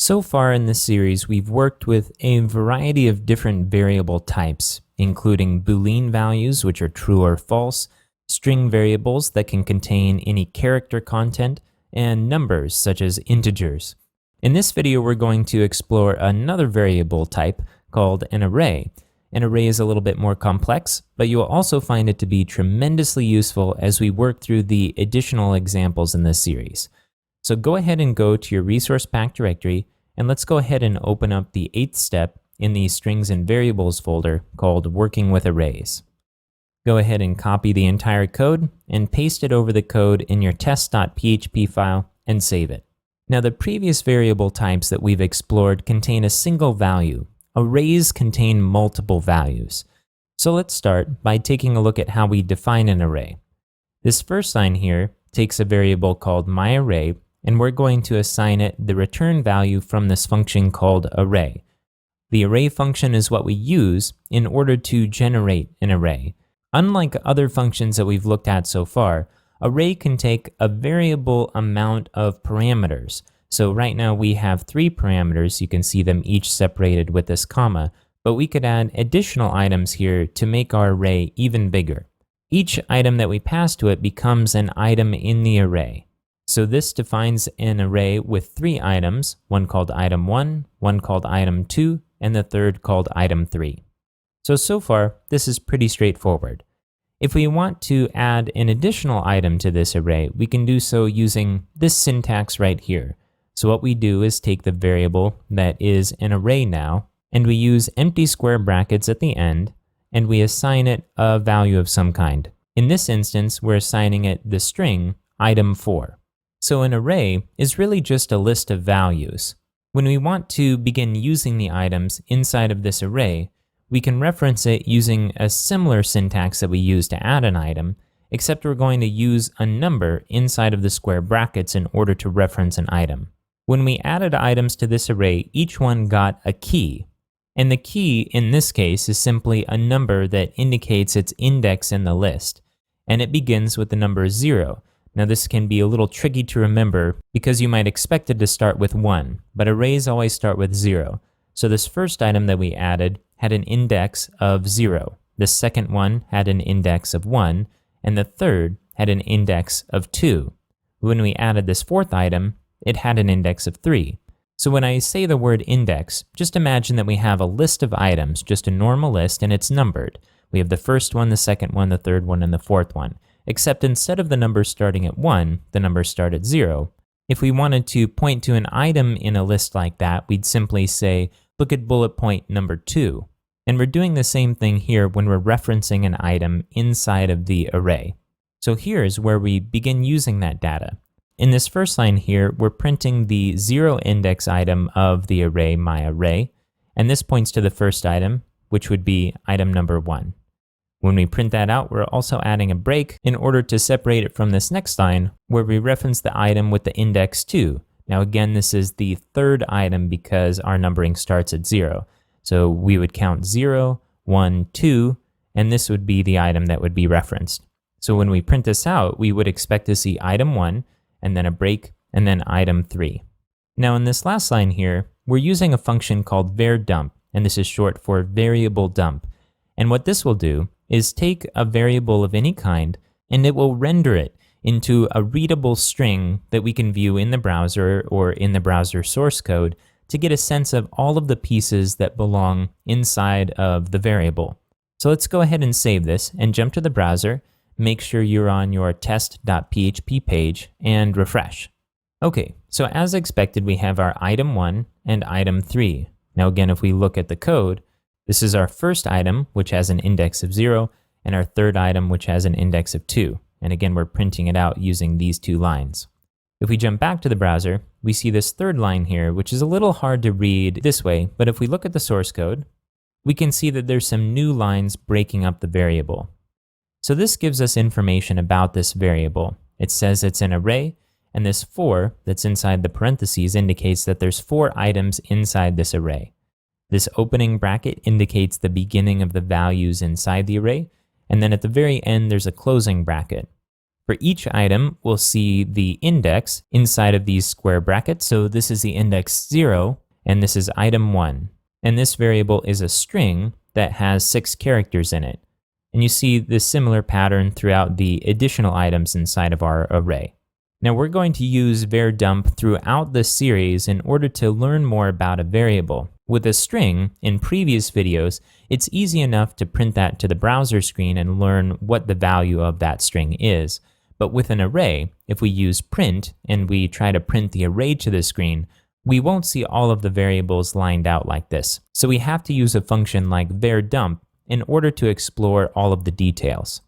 So far in this series, we've worked with a variety of different variable types, including Boolean values, which are true or false, string variables that can contain any character content, and numbers, such as integers. In this video, we're going to explore another variable type called an array. An array is a little bit more complex, but you will also find it to be tremendously useful as we work through the additional examples in this series. So go ahead and go to your resource pack directory, and let's go ahead and open up the 8th step in the strings and variables folder called working with arrays. Go ahead and copy the entire code and paste it over the code in your test.php file and save it. Now, the previous variable types that we've explored contain a single value. Arrays contain multiple values. So let's start by taking a look at how we define an array. This first line here takes a variable called myArray, and we're going to assign it the return value from this function called array. The array function is what we use in order to generate an array. Unlike other functions that we've looked at so far, array can take a variable amount of parameters. So right now we have 3 parameters. You can see them each separated with this comma, but we could add additional items here to make our array even bigger. Each item that we pass to it becomes an item in the array. So this defines an array with 3 items, one called item 1, one called item 2, and the third called item 3. So far, this is pretty straightforward. If we want to add an additional item to this array, we can do so using this syntax right here. So what we do is take the variable that is an array now, and we use empty square brackets at the end, and we assign it a value of some kind. In this instance, we're assigning it the string item 4. So an array is really just a list of values. When we want to begin using the items inside of this array, we can reference it using a similar syntax that we use to add an item, except we're going to use a number inside of the square brackets in order to reference an item. When we added items to this array, each one got a key. And the key in this case is simply a number that indicates its index in the list. And it begins with the number 0. Now this can be a little tricky to remember because you might expect it to start with 1, but arrays always start with 0. So this first item that we added had an index of 0. The second one had an index of 1, and the third had an index of 2. When we added this fourth item, it had an index of 3. So when I say the word index, just imagine that we have a list of items, just a normal list, and it's numbered. We have the first one, the second one, the third one, and the fourth one. Except instead of the numbers starting at 1, the numbers start at 0. If we wanted to point to an item in a list like that, we'd simply say, look at bullet point number 2. And we're doing the same thing here when we're referencing an item inside of the array. So here's where we begin using that data. In this first line here, we're printing the 0 index item of the array myArray, and this points to the first item, which would be item number 1. When we print that out, we're also adding a break in order to separate it from this next line where we reference the item with the index 2. Now again, this is the third item because our numbering starts at 0. So we would count 0, 1, 2, and this would be the item that would be referenced. So when we print this out, we would expect to see item 1, and then a break, and then item 3. Now in this last line here, we're using a function called var_dump, and this is short for variable dump. And what this will do is take a variable of any kind, and it will render it into a readable string that we can view in the browser or in the browser source code to get a sense of all of the pieces that belong inside of the variable. So let's go ahead and save this and jump to the browser, make sure you're on your test.php page, and refresh. Okay, so as expected, we have our item 1 and item 3. Now again, if we look at the code, this is our first item, which has an index of 0, and our third item, which has an index of 2. And again, we're printing it out using these 2 lines. If we jump back to the browser, we see this third line here, which is a little hard to read this way, but if we look at the source code, we can see that there's some new lines breaking up the variable. So this gives us information about this variable. It says it's an array, and this 4 that's inside the parentheses indicates that there's 4 items inside this array. This opening bracket indicates the beginning of the values inside the array, and then at the very end there's a closing bracket. For each item, we'll see the index inside of these square brackets. So this is the index 0, and this is item 1. And this variable is a string that has 6 characters in it. And you see this similar pattern throughout the additional items inside of our array. Now we're going to use var_dump throughout this series in order to learn more about a variable. With a string, in previous videos, it's easy enough to print that to the browser screen and learn what the value of that string is. But with an array, if we use print and we try to print the array to the screen, we won't see all of the variables lined out like this. So we have to use a function like var_dump in order to explore all of the details.